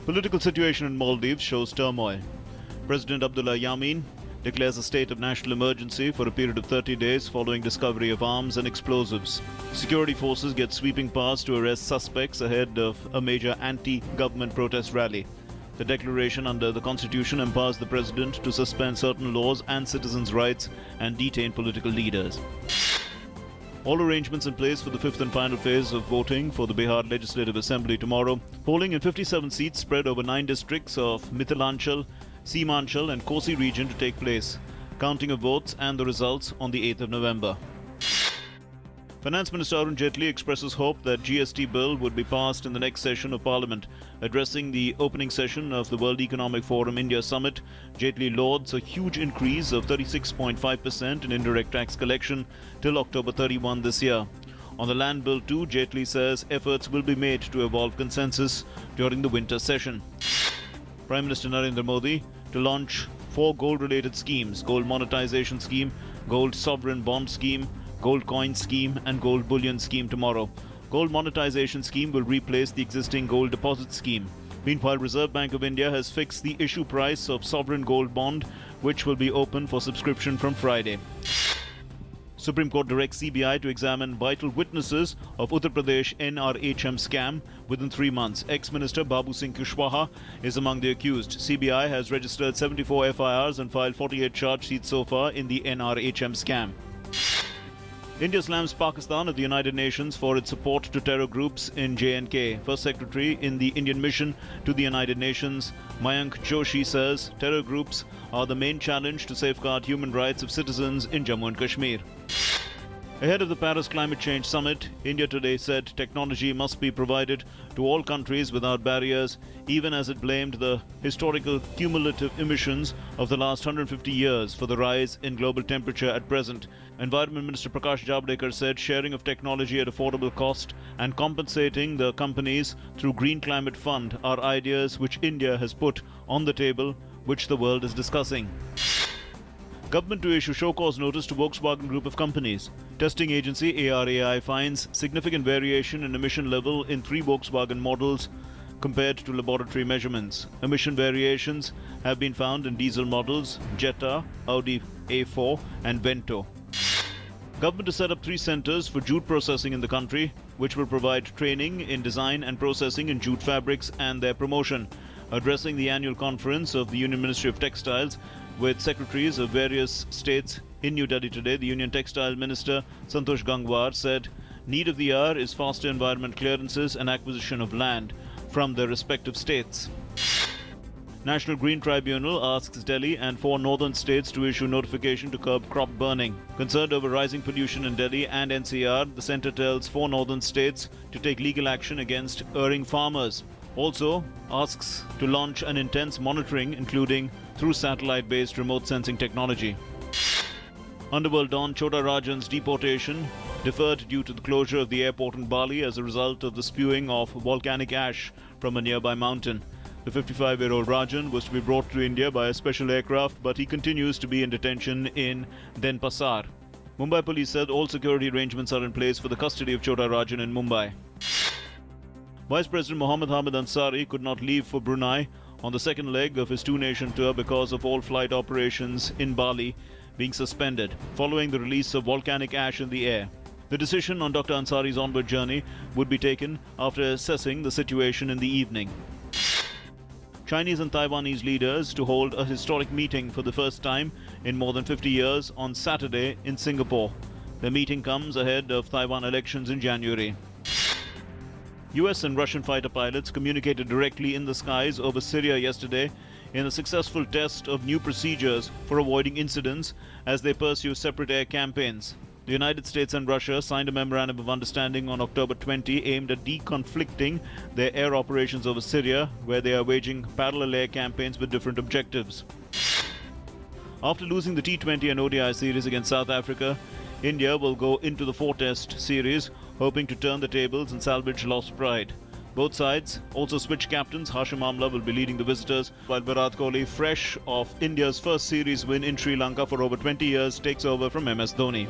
Political situation in Maldives shows turmoil. President Abdullah Yameen declares a state of national emergency for a period of 30 days following discovery of arms and explosives. Security forces get sweeping powers to arrest suspects ahead of a major anti-government protest rally. The declaration under the constitution empowers the president to suspend certain laws and citizens' rights and detain political leaders. All arrangements in place for the fifth and final phase of voting for the Bihar Legislative Assembly tomorrow. Polling in 57 seats spread over 9 districts of Mithilanchal, Seemanchal and Kosi region to take place. Counting of votes and the results on the 8th of November. Finance Minister Arun Jaitley expresses hope that GST bill would be passed in the next session of Parliament. Addressing the opening session of the World Economic Forum India Summit, Jaitley lauds a huge increase of 36.5% in indirect tax collection till October 31 this year. On the land bill too, Jaitley says efforts will be made to evolve consensus during the winter session. Prime Minister Narendra Modi to launch 4 gold-related schemes: gold monetization scheme, gold sovereign bond scheme, gold coin scheme and gold bullion scheme tomorrow. Gold monetization scheme will replace the existing gold deposit scheme. Meanwhile, Reserve Bank of India has fixed the issue price of sovereign gold bond, which will be open for subscription from Friday. Supreme Court directs CBI to examine vital witnesses of Uttar Pradesh NRHM scam within 3 months. Ex-Minister Babu Singh Kushwaha is among the accused. CBI has registered 74 FIRs and filed 48 charge sheets so far in the NRHM scam. India slams Pakistan at the United Nations for its support to terror groups in J&K. First Secretary in the Indian mission to the United Nations, Mayank Joshi, says terror groups are the main challenge to safeguard human rights of citizens in Jammu and Kashmir. Ahead of the Paris Climate Change Summit, India today said technology must be provided to all countries without barriers, even as it blamed the historical cumulative emissions of the last 150 years for the rise in global temperature at present. Environment Minister Prakash Javadekar said sharing of technology at affordable cost and compensating the companies through Green Climate Fund are ideas which India has put on the table, which the world is discussing. Government to issue show cause notice to Volkswagen Group of companies. Testing agency ARAI finds significant variation in emission level in 3 Volkswagen models compared to laboratory measurements. Emission variations have been found in diesel models Jetta, Audi A4 and Vento. Government to set up 3 centres for jute processing in the country, which will provide training in design and processing in jute fabrics and their promotion. Addressing the annual conference of the Union Ministry of Textiles with secretaries of various states in New Delhi today, the Union Textile Minister Santosh Gangwar said need of the hour is faster environment clearances and acquisition of land from their respective states. National Green Tribunal asks Delhi and 4 northern states to issue notification to curb crop burning. Concerned over rising pollution in Delhi and NCR, the centre tells 4 northern states to take legal action against erring farmers. Also asks to launch an intense monitoring, including through satellite-based remote sensing technology. Underworld Don Chota Rajan's deportation deferred due to the closure of the airport in Bali as a result of the spewing of volcanic ash from a nearby mountain. The 55-year-old Rajan was to be brought to India by a special aircraft, but he continues to be in detention in Denpasar. Mumbai police said all security arrangements are in place for the custody of Chota Rajan in Mumbai. Vice President Mohammad Hamid Ansari could not leave for Brunei on the second leg of his 2-nation tour because of all flight operations in Bali being suspended following the release of volcanic ash in the air. The decision on Dr. Ansari's onward journey would be taken after assessing the situation in the evening. Chinese and Taiwanese leaders to hold a historic meeting for the first time in more than 50 years on Saturday in Singapore. The meeting comes ahead of Taiwan elections in January. US and Russian fighter pilots communicated directly in the skies over Syria yesterday in a successful test of new procedures for avoiding incidents as they pursue separate air campaigns. The United States and Russia signed a memorandum of understanding on October 20 aimed at deconflicting their air operations over Syria, where they are waging parallel air campaigns with different objectives. After losing the T20 and ODI series against South Africa, India will go into the 4-test series, hoping to turn the tables and salvage lost pride. Both sides also switch captains. Hashim Amla will be leading the visitors, while Virat Kohli, fresh off India's first series win in Sri Lanka for over 20 years, takes over from MS Dhoni.